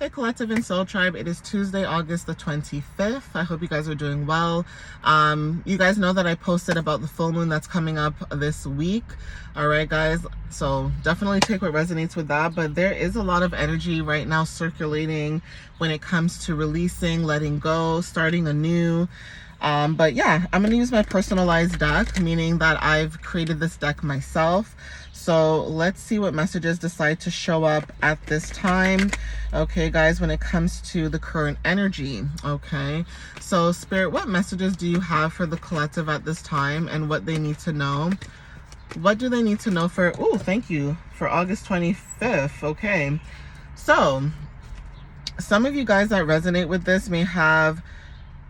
Hey Collective and Soul Tribe, it is Tuesday, August the 25th. I hope you guys are doing well. You guys know that I posted about the full moon that's coming up this week. All right, guys, so definitely take what resonates with that. But there is a lot of energy right now circulating when it comes to releasing, letting go, starting anew. But yeah, I'm going to use my personalized deck, meaning that I've created this deck myself. So let's see what messages decide to show up at this time. Okay, guys, when it comes to the current energy. Okay, so Spirit, what messages do you have for the collective at this time and what they need to know? What do they need to know for, oh, thank you, for August 25th. Okay, so some of you guys that resonate with this may have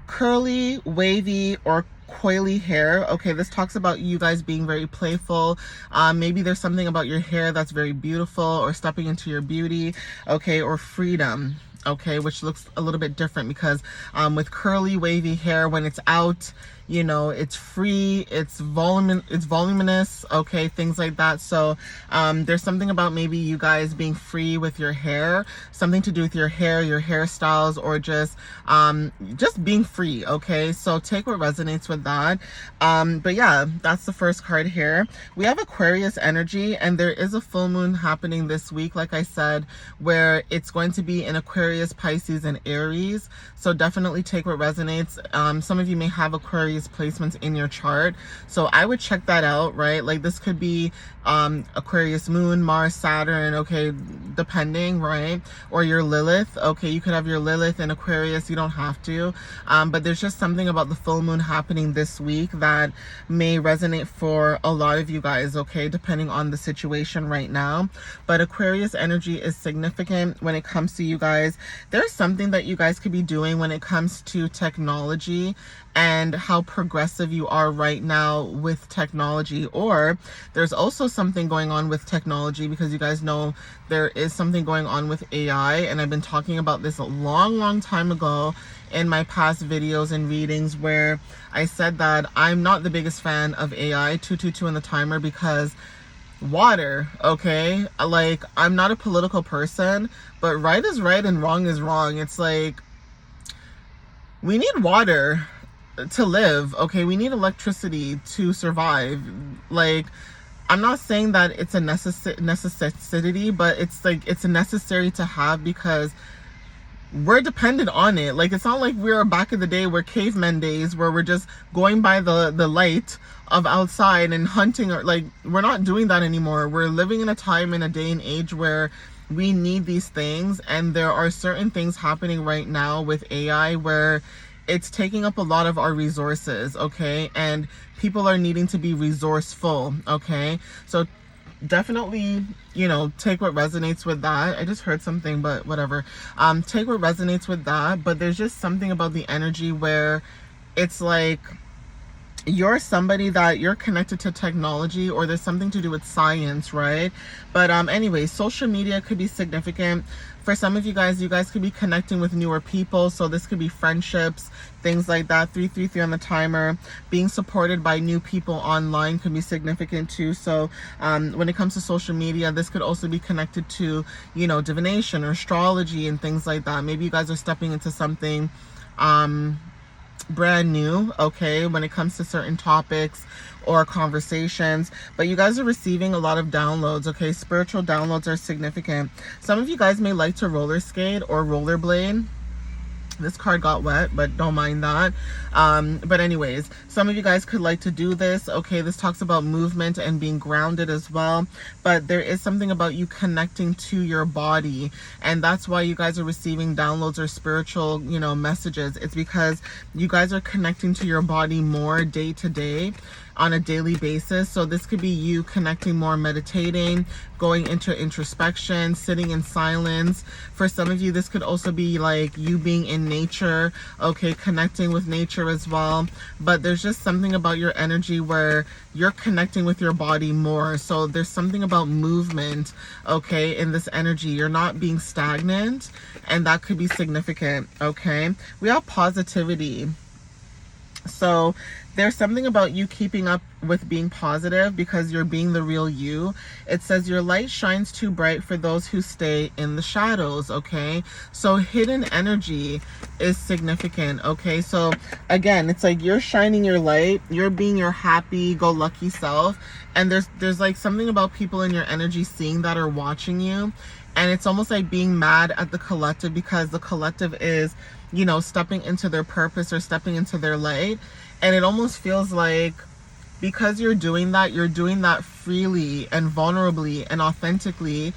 curly, wavy, or coily hair. Okay, this talks about you guys being very playful. Maybe there's something about your hair that's very beautiful, or stepping into your beauty, okay, or freedom, okay, which looks a little bit different because with curly, wavy hair, when it's out, you know, it's free, it's voluminous, okay, things like that. So there's something about maybe you guys being free with your hair, something to do with your hair, your hairstyles, or just being free. Okay, so take what resonates with that. But yeah, that's the first card here. We have Aquarius energy, and there is a full moon happening this week, like I said, where it's going to be in Aquarius, Pisces, and Aries. So definitely take what resonates. Some of you may have Aquarius placements in your chart, so I would check that out, right? Like this could be Aquarius moon, Mars, Saturn, okay, depending, right? Or your Lilith. Okay, you could have your Lilith in Aquarius, you don't have to, but there's just something about the full moon happening this week that may resonate for a lot of you guys, okay, depending on the situation right now. But Aquarius energy is significant when it comes to you guys. There's something that you guys could be doing when it comes to technology and how progressive you are right now with technology. Or there's also something going on with technology, because you guys know there is something going on with AI, and I've been talking about this a long time ago in my past videos and readings, where I said that I'm not the biggest fan of AI, 222 in the timer, because water, okay, like I'm not a political person, but right is right and wrong is wrong. It's like we need water to live, okay, we need electricity to survive. Like, I'm not saying that it's a necessity, but it's like it's a necessary to have, because we're dependent on it. Like, it's not like we're back in the day, where cavemen days, where we're just going by the light of outside and hunting, or like, we're not doing that anymore. We're living in a time, in a day and age, where we need these things. And there are certain things happening right now with AI where it's taking up a lot of our resources, okay, and people are needing to be resourceful, okay. So definitely, you know, take what resonates with that. I just heard something, but whatever. Take what resonates with that. But there's just something about the energy where it's like you're somebody that you're connected to technology, or there's something to do with science, right? But anyway, social media could be significant for some of you guys. You guys could be connecting with newer people, so this could be friendships, things like that. 333 on the timer. Being supported by new people online could be significant too. So when it comes to social media, this could also be connected to, you know, divination or astrology and things like that. Maybe you guys are stepping into something brand new, okay, when it comes to certain topics or conversations. But you guys are receiving a lot of downloads, okay. Spiritual downloads are significant. Some of you guys may like to roller skate or rollerblade. This card got wet, but don't mind that. But anyways, some of you guys could like to do this, okay. This talks about movement and being grounded as well. But there is something about you connecting to your body, and that's why you guys are receiving downloads or spiritual, you know, messages. It's because you guys are connecting to your body more day to day, on a daily basis. So this could be you connecting more, meditating, going into introspection, sitting in silence. For some of you, this could also be like you being in nature, okay, connecting with nature as well. But there's just something about your energy where you're connecting with your body more. So there's something about movement, okay, in this energy. You're not being stagnant, and that could be significant, okay. We have positivity. So there's something about you keeping up with being positive because you're being the real you. It says your light shines too bright for those who stay in the shadows, okay? So hidden energy is significant, okay? So again, it's like you're shining your light, you're being your happy go lucky self, and there's like something about people in your energy seeing that or watching you, and it's almost like being mad at the collective because the collective is, you know, stepping into their purpose or stepping into their light. And it almost feels like because you're doing that freely and vulnerably and authentically.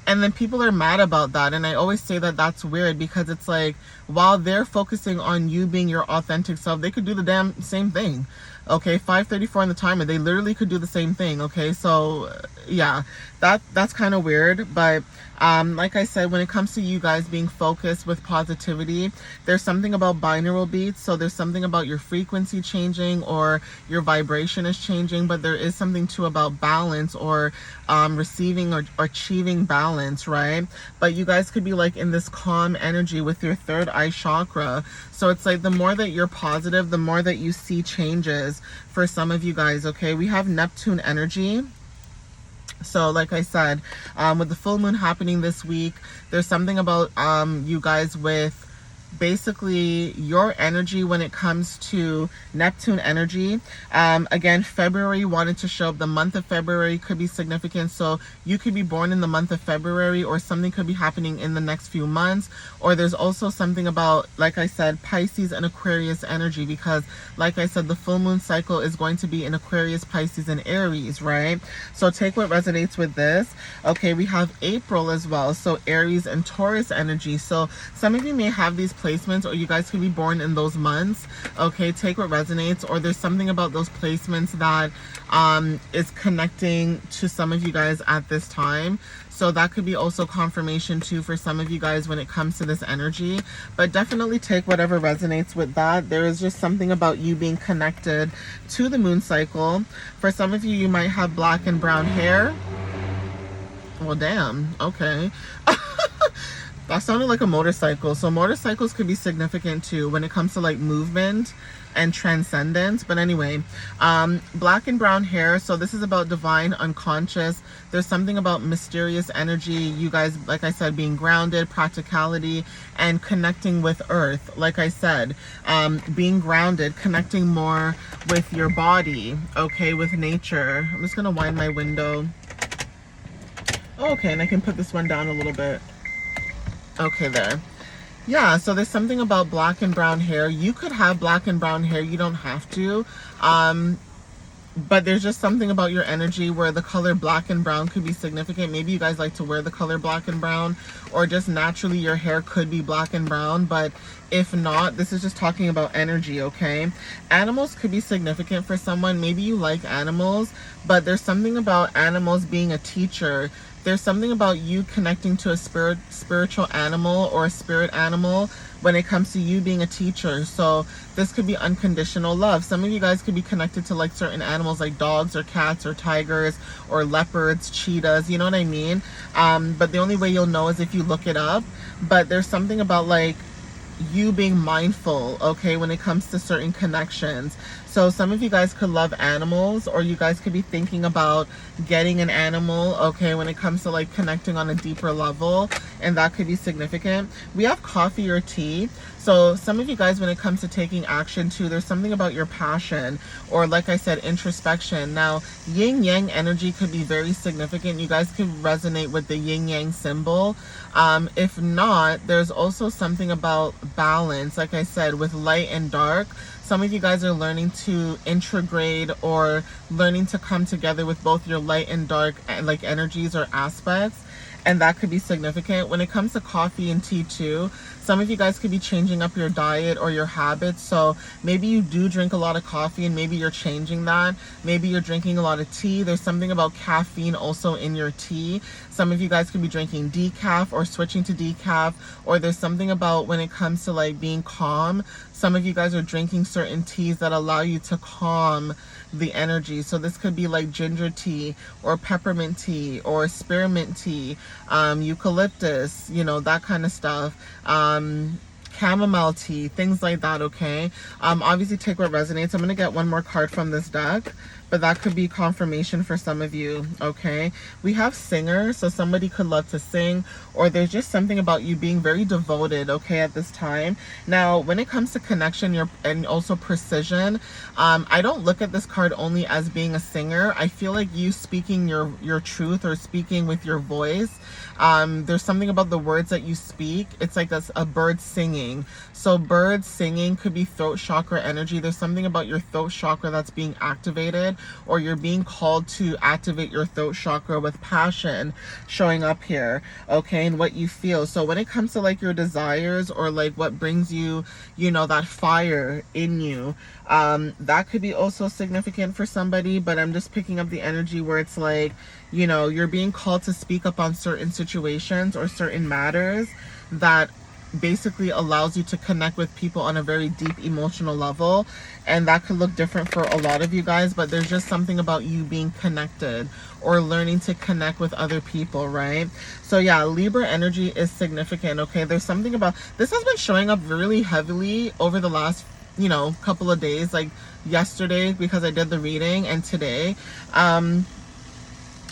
And then people are mad about that. And I always say that that's weird because it's like, while they're focusing on you being your authentic self, they could do the damn same thing. Okay, 5:34 on the timer. They literally could do the same thing. Okay, so yeah, that's kind of weird. But like I said, when it comes to you guys being focused with positivity, there's something about binaural beats. So there's something about your frequency changing or your vibration is changing. But there is something too about balance or receiving or achieving balance, right? But you guys could be like in this calm energy with your third eye chakra. So it's like the more that you're positive, the more that you see changes for some of you guys, okay? We have Neptune energy. So like I said, with the full moon happening this week, there's something about you guys with basically your energy when it comes to Neptune energy. Again, February wanted to show up. The month of February could be significant. So you could be born in the month of February, or something could be happening in the next few months. Or there's also something about, like I said, Pisces and Aquarius energy, because like I said, the full moon cycle is going to be in Aquarius, Pisces, and Aries, right? So take what resonates with this. Okay, we have April as well. So Aries and Taurus energy. So some of you may have these placements, or you guys could be born in those months. Okay, take what resonates. Or there's something about those placements that is connecting to some of you guys at this time. So that could be also confirmation too for some of you guys when it comes to this energy. But definitely take whatever resonates with that. There is just something about you being connected to the moon cycle. For some of you, you might have black and brown hair. Well, damn. Okay. That sounded like a motorcycle. So motorcycles could be significant too when it comes to like movement and transcendence. But anyway, black and brown hair. So this is about divine unconscious. There's something about mysterious energy. You guys, like I said, being grounded, practicality, and connecting with earth. Like I said, being grounded, connecting more with your body, okay, with nature. I'm just gonna wind my window. Oh, okay, and I can put this one down a little bit. Okay, there. Yeah, so there's something about black and brown hair. You could have black and brown hair. You don't have to. But there's just something about your energy where the color black and brown could be significant. Maybe you guys like to wear the color black and brown, or just naturally your hair could be black and brown. But if not, this is just talking about energy, okay? Animals could be significant for someone. Maybe you like animals, but there's something about animals being a teacher. There's something about you connecting to a spiritual animal or a spirit animal when it comes to you being a teacher. So this could be unconditional love. Some of you guys could be connected to like certain animals like dogs or cats or tigers or leopards, cheetahs, you know what I mean? But the only way you'll know is if you look it up. But there's something about like you being mindful, okay, when it comes to certain connections. So some of you guys could love animals, or you guys could be thinking about getting an animal, okay, when it comes to like connecting on a deeper level, and that could be significant. We have coffee or tea. So some of you guys, when it comes to taking action too, there's something about your passion, or like I said, introspection. Now, yin yang energy could be very significant. You guys could resonate with the yin yang symbol. If not, there's also something about balance, like I said, with light and dark. Some of you guys are learning to integrate or learning to come together with both your light and dark like energies or aspects. And that could be significant. When it comes to coffee and tea too, some of you guys could be changing up your diet or your habits. So maybe you do drink a lot of coffee and maybe you're changing that. Maybe you're drinking a lot of tea. There's something about caffeine also in your tea. Some of you guys could be drinking decaf or switching to decaf. Or there's something about when it comes to like being calm. Some of you guys are drinking certain teas that allow you to calm the energy. So this could be like ginger tea or peppermint tea or spearmint tea, eucalyptus, you know, that kind of stuff. chamomile tea, things like that, okay? Obviously take what resonates. I'm going to get one more card from this deck, but that could be confirmation for some of you, okay? We have singers, so somebody could love to sing, or there's just something about you being very devoted, okay, at this time. Now, when it comes to connection and also precision, I don't look at this card only as being a singer. I feel like you speaking your truth or speaking with your voice. There's something about the words that you speak. It's like a bird singing. So birds singing could be throat chakra energy. There's something about your throat chakra that's being activated, or you're being called to activate your throat chakra with passion showing up here, okay, and what you feel. So when it comes to like your desires, or like what brings you, you know, that fire in you, that could be also significant for somebody. But I'm just picking up the energy where it's like, you know, you're being called to speak up on certain situations or certain matters that basically allows you to connect with people on a very deep emotional level. And that could look different for a lot of you guys, but there's just something about you being connected or learning to connect with other people, right? So yeah, Libra energy is significant, okay? There's something about this has been showing up really heavily over the last, you know, couple of days, like yesterday because I did the reading, and today.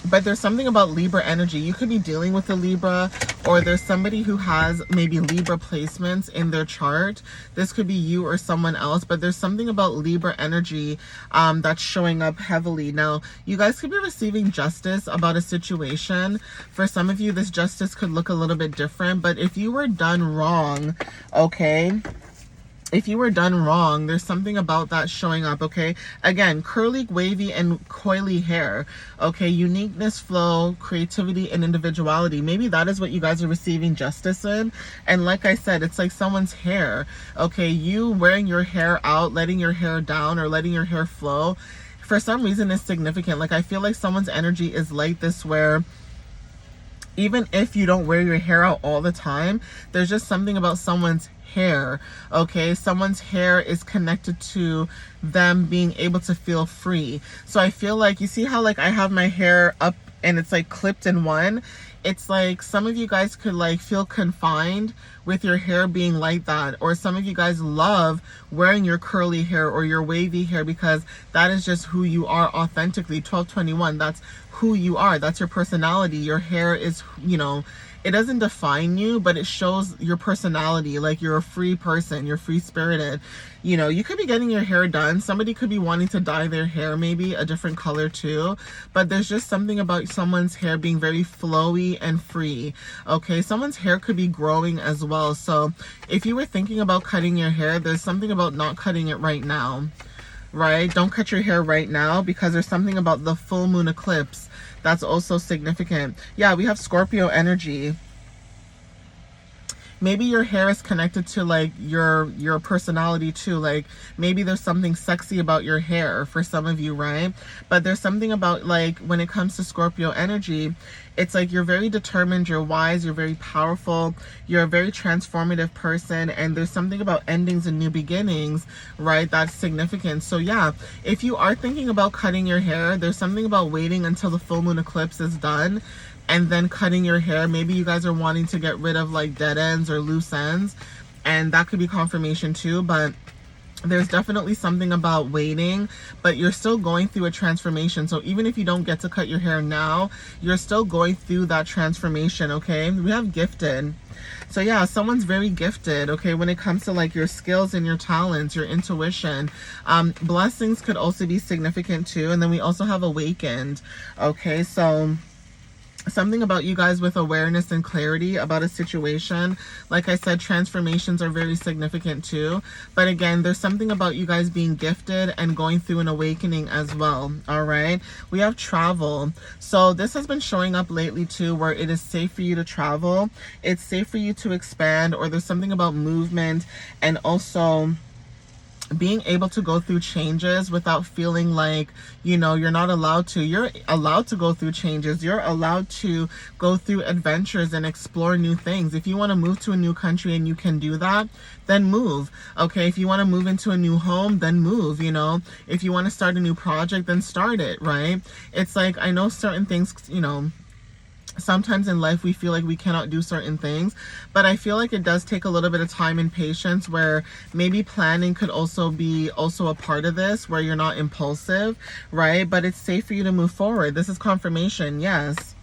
But there's something about Libra energy. You could be dealing with a Libra, or there's somebody who has maybe Libra placements in their chart. This could be you or someone else, but there's something about Libra energy that's showing up heavily. Now, you guys could be receiving justice about a situation. For some of you, this justice could look a little bit different, but if you were done wrong, okay, if you were done wrong, there's something about that showing up, okay? Again, curly, wavy, and coily hair, okay? Uniqueness, flow, creativity, and individuality. Maybe that is what you guys are receiving justice in. And like I said, it's like someone's hair, okay? You wearing your hair out, letting your hair down, or letting your hair flow, for some reason is significant. Like, I feel like someone's energy is like this, where even if you don't wear your hair out all the time, there's just something about someone's hair, okay? Someone's hair is connected to them being able to feel free. So I feel like, you see how like I have my hair up and it's like clipped in one? It's like some of you guys could like feel confined with your hair being like that, or some of you guys love wearing your curly hair or your wavy hair because that is just who you are authentically. 1221, that's who you are, that's your personality. Your hair is, you know, it doesn't define you, but it shows your personality. Like, you're a free person, you're free spirited. You know, you could be getting your hair done. Somebody could be wanting to dye their hair, maybe a different color too. But there's just something about someone's hair being very flowy and free. Okay, someone's hair could be growing as well. So if you were thinking about cutting your hair, there's something about not cutting it right now, right? Don't cut your hair right now, because there's something about the full moon eclipse that's also significant. Yeah, we have Scorpio energy. Maybe your hair is connected to like your personality too. Like, maybe there's something sexy about your hair for some of you, right? But there's something about, like, when it comes to Scorpio energy, it's like you're very determined, you're wise, you're very powerful, you're a very transformative person, and there's something about endings and new beginnings, right? That's significant. So yeah, if you are thinking about cutting your hair, there's something about waiting until the full moon eclipse is done and then cutting your hair. Maybe you guys are wanting to get rid of like dead ends or loose ends, and that could be confirmation too. But there's definitely something about waiting, but you're still going through a transformation. So even if you don't get to cut your hair now, you're still going through that transformation, okay? We have gifted. So yeah, someone's very gifted, okay, when it comes to like your skills and your talents, your intuition. Blessings could also be significant too. And then we also have awakened, okay? So something about you guys with awareness and clarity about a situation. Like I said, transformations are very significant too. But again, there's something about you guys being gifted and going through an awakening as well. All right. We have travel. So this has been showing up lately too, where it is safe for you to travel. It's safe for you to expand, or there's something about movement, and also being able to go through changes without feeling like, you know, you're not allowed to. You're allowed to go through changes. You're allowed to go through adventures and explore new things. If you want to move to a new country and you can do that, then move. Okay, if you want to move into a new home, then move, you know. If you want to start a new project, then start it, right? It's like, I know certain things, you know, sometimes in life we feel like we cannot do certain things, but I feel like it does take a little bit of time and patience, where maybe planning could also be a part of this, where you're not impulsive, right? But it's safe for you to move forward. This is confirmation. Yes.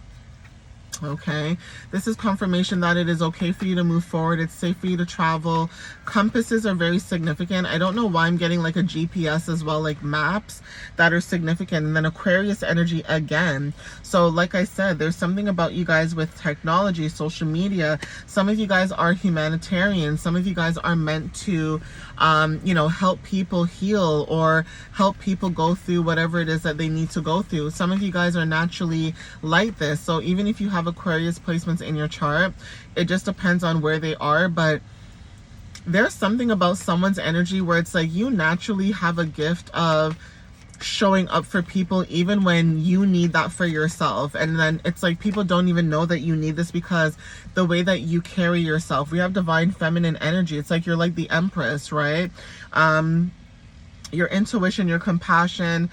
Okay, this is confirmation that it is okay for you to move forward. It's safe for you to travel. Compasses are very significant. I don't know why I'm getting like a GPS as well, like maps that are significant. And then Aquarius energy again. So like I said, there's something about you guys with technology, social media. Some of you guys are humanitarians. Some of you guys are meant to you know, help people heal or help people go through whatever it is that they need to go through. Some of you guys are naturally like this. So even if you have Aquarius placements in your chart, it just depends on where they are. But there's something about someone's energy where it's like you naturally have a gift of showing up for people even when you need that for yourself. And then it's like people don't even know that you need this because the way that you carry yourself. We have divine feminine energy. It's like you're like the Empress, right? Your intuition, your compassion,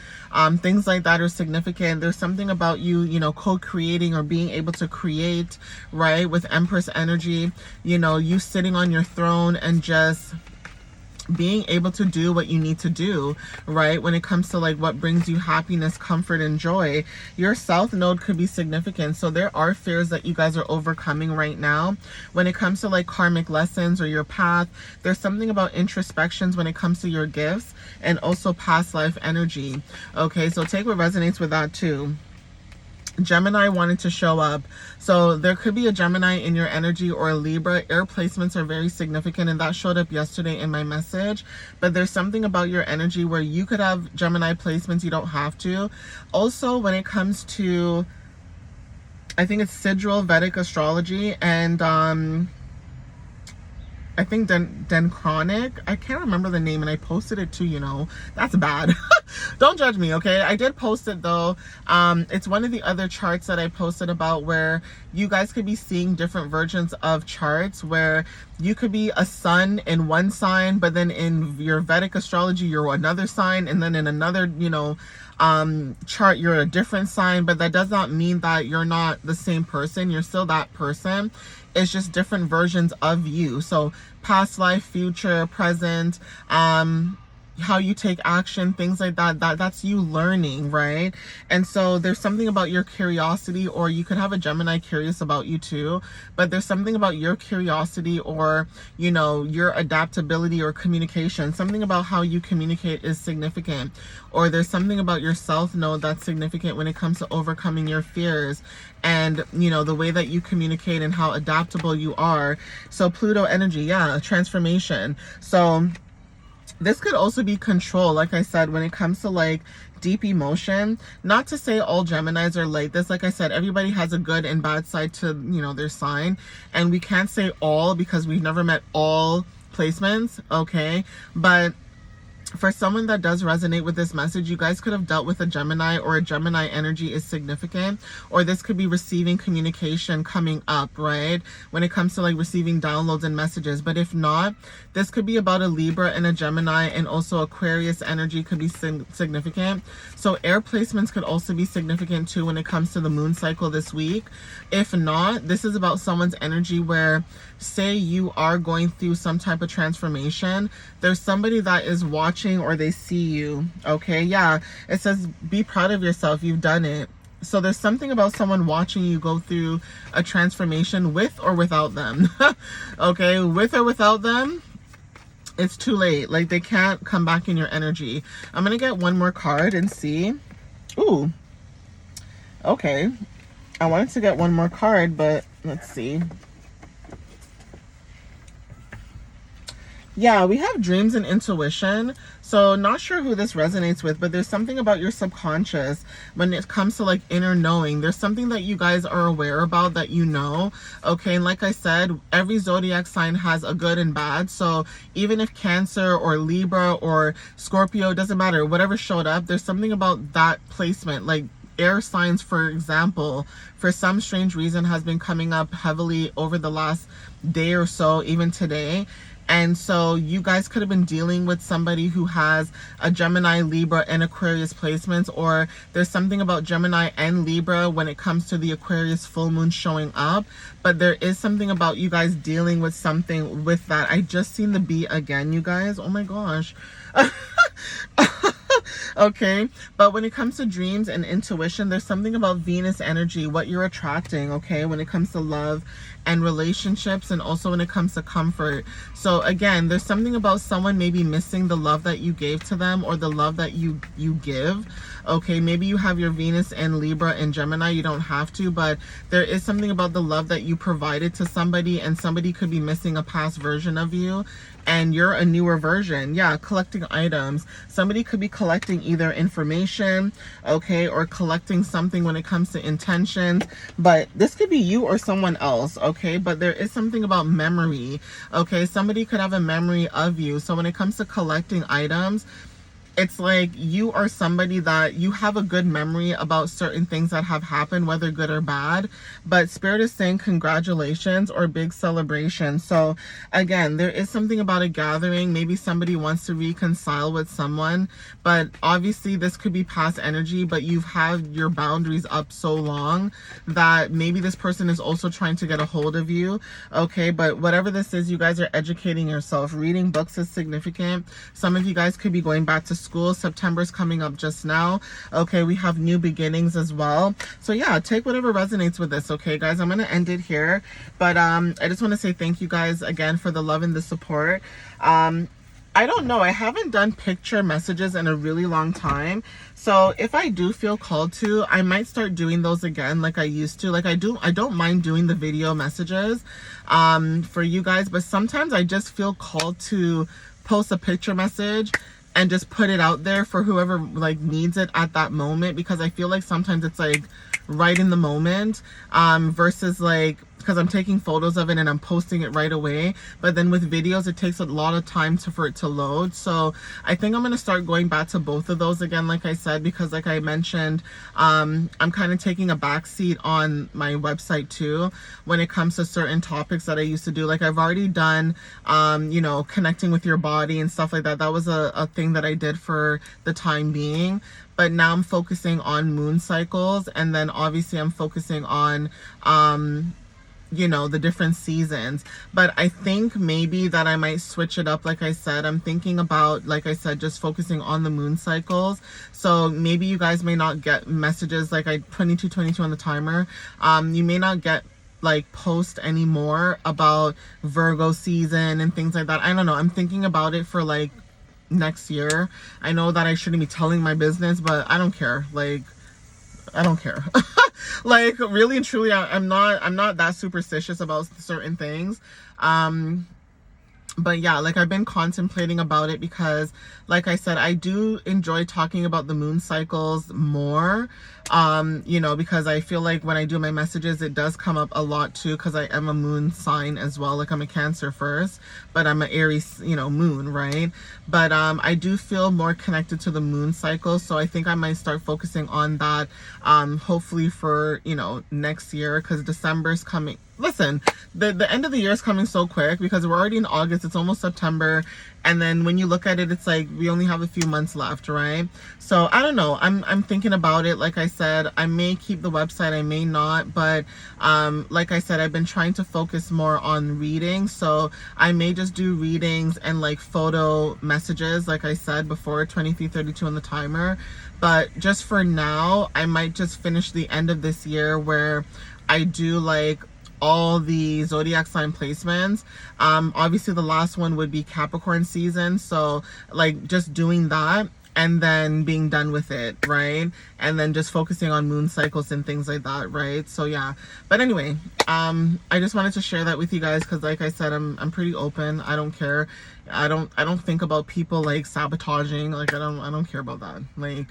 things like that are significant. There's something about you, you know, co-creating or being able to create, right? With Empress energy, you know, you sitting on your throne and just being able to do what you need to do, right? When it comes to like what brings you happiness, comfort, and joy. Your South Node could be significant. So there are fears that you guys are overcoming right now. When it comes to like karmic lessons or your path, there's something about introspections when it comes to your gifts and also past life energy. Okay, so take what resonates with that too. Gemini wanted to show up. So there could be a Gemini in your energy or a Libra. Air placements are very significant, and that showed up yesterday in my message. But there's something about your energy where you could have Gemini placements. You don't have to. Also, when it comes to, I think it's Sidral Vedic astrology and I think Dendronic. I can't remember the name, and I posted it too, you know. That's bad. Don't judge me, okay? I did post it though. It's one of the other charts that I posted about where you guys could be seeing different versions of charts where you could be a sun in one sign, but then in your Vedic astrology, you're another sign, and then in another, you know, chart, you're a different sign. But that does not mean that you're not the same person. You're still that person. It's just different versions of you. So past life, future, present, how you take action, things like that, that's you learning, right? And so there's something about your curiosity, or you could have a Gemini curious about you too, but there's something about your curiosity or, you know, your adaptability or communication. Something about how you communicate is significant. Or there's something about your South Node that's significant when it comes to overcoming your fears and, you know, the way that you communicate and how adaptable you are. So Pluto energy, yeah, transformation. So this could also be control, like I said, when it comes to like deep emotion. Not to say all Geminis are like this. Like I said, everybody has a good and bad side to, you know, their sign. And we can't say all because we've never met all placements, okay? But for someone that does resonate with this message, you guys could have dealt with a Gemini, or a Gemini energy is significant, or this could be receiving communication coming up, right? When it comes to like receiving downloads and messages. But if not, this could be about a Libra and a Gemini, and also Aquarius energy could be significant. So air placements could also be significant too when it comes to the moon cycle this week. If not, this is about someone's energy where, say you are going through some type of transformation, there's somebody that is watching or they see you, okay? Yeah, it says be proud of yourself, you've done it. So there's something about someone watching you go through a transformation with or without them. Okay, with or without them, it's too late. Like they can't come back in your energy. I'm gonna get one more card and see. Ooh, okay. I wanted to get one more card, but let's see. Yeah, we have dreams and intuition. So not sure who this resonates with, but there's something about your subconscious when it comes to like inner knowing. There's something that you guys are aware about that you know, okay? And like I said, every zodiac sign has a good and bad. So even if Cancer or Libra or Scorpio, doesn't matter, whatever showed up, there's something about that placement. Like air signs, for example, for some strange reason has been coming up heavily over the last day or so, even today. And so you guys could have been dealing with somebody who has a Gemini, Libra, and Aquarius placements, or there's something about Gemini and Libra when it comes to the Aquarius full moon showing up. But there is something about you guys dealing with something with that. I just seen the bee again, you guys. Oh my gosh. Okay, but when it comes to dreams and intuition, there's something about Venus energy, what you're attracting, okay, when it comes to love and relationships, and also when it comes to comfort. So again, there's something about someone maybe missing the love that you gave to them, or the love that you give. Okay, maybe you have your Venus and Libra and Gemini, you don't have to, but there is something about the love that you provided to somebody, and somebody could be missing a past version of you and you're a newer version. Yeah, collecting items. Somebody could be collecting either information, okay, or collecting something when it comes to intentions, but this could be you or someone else, okay? But there is something about memory, okay? Somebody could have a memory of you. So when it comes to collecting items, it's like you are somebody that you have a good memory about certain things that have happened, whether good or bad, but Spirit is saying congratulations or big celebration. So again, there is something about a gathering. Maybe somebody wants to reconcile with someone, but obviously this could be past energy, but you've had your boundaries up so long that maybe this person is also trying to get a hold of you, okay? But whatever this is, you guys are educating yourself. Reading books is significant. Some of you guys could be going back to school. September's coming up just now. Okay, we have new beginnings as well. So yeah, take whatever resonates with this, okay, guys? I'm gonna end it here, but I just want to say thank you guys again for the love and the support. I don't know, I haven't done picture messages in a really long time, so if I do feel called to, I might start doing those again like I used to. Like I don't mind doing the video messages for you guys, but sometimes I just feel called to post a picture message and just put it out there for whoever like needs it at that moment, because I feel like sometimes it's like right in the moment versus like, because I'm taking photos of it and I'm posting it right away. But then with videos, it takes a lot of time for it to load. So I think I'm going to start going back to both of those again, like I said, because like I mentioned, I'm kind of taking a backseat on my website too when it comes to certain topics that I used to do. Like I've already done, you know, connecting with your body and stuff like that. That was a thing that I did for the time being. But now I'm focusing on moon cycles, and then obviously I'm focusing on you know, the different seasons. But I think maybe that I might switch it up. Like I said, I'm thinking about, like I said, just focusing on the moon cycles. So maybe you guys may not get messages like 2222 on the timer. You may not get like post anymore about Virgo season and things like that. I don't know. I'm thinking about it for like next year. I know that I shouldn't be telling my business, but I don't care. Like, I don't care. Like really and truly, I'm not that superstitious about certain things. But yeah, like I've been contemplating about it because, like I said, I do enjoy talking about the moon cycles more, you know, because I feel like when I do my messages, it does come up a lot too, because I am a moon sign as well. Like I'm a Cancer first, but I'm an Aries, you know, moon, right? But I do feel more connected to the moon cycle. So I think I might start focusing on that, hopefully for, you know, next year, because December's coming. Listen, the end of the year is coming so quick because we're already in August. It's almost September. And then when you look at it, it's like we only have a few months left, right? So I don't know. I'm thinking about it. Like I said, I may keep the website, I may not. But like I said, I've been trying to focus more on reading. So I may just do readings and like photo messages, like I said before, 2332 on the timer. But just for now, I might just finish the end of this year where I do like all the zodiac sign placements. Obviously the last one would be Capricorn season, so like just doing that and then being done with it, right? And then just focusing on moon cycles and things like that, right? So yeah, but anyway, I just wanted to share that with you guys because like I said, I'm pretty open. I don't care. I don't think about people like sabotaging. Like I don't care about that. Like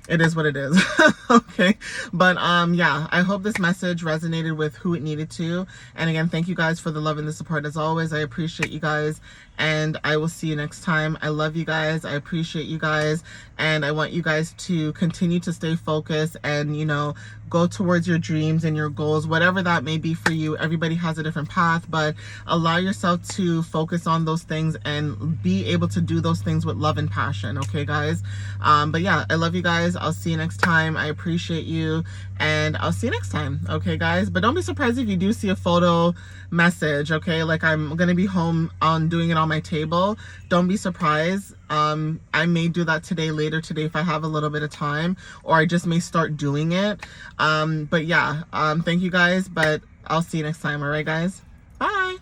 it is what it is. Okay, but yeah, I hope this message resonated with who it needed to. And again, thank you guys for the love and the support as always. I appreciate you guys, and I will see you next time. I love you guys, I appreciate you guys, and I want you guys to continue to stay focused and, you know, go towards your dreams and your goals, whatever that may be for you. Everybody has a different path, but allow yourself to focus on those things and be able to do those things with love and passion. Okay, guys. But yeah, I love you guys. I'll see you next time. I appreciate you, and I'll see you next time. Okay, guys. But don't be surprised if you do see a photo message. Okay, like I'm gonna be home on doing it on my table. Don't be surprised. I may do that later today if I have a little bit of time, or I just may start doing it. But yeah, thank you guys, but I'll see you next time. All right, guys. Bye.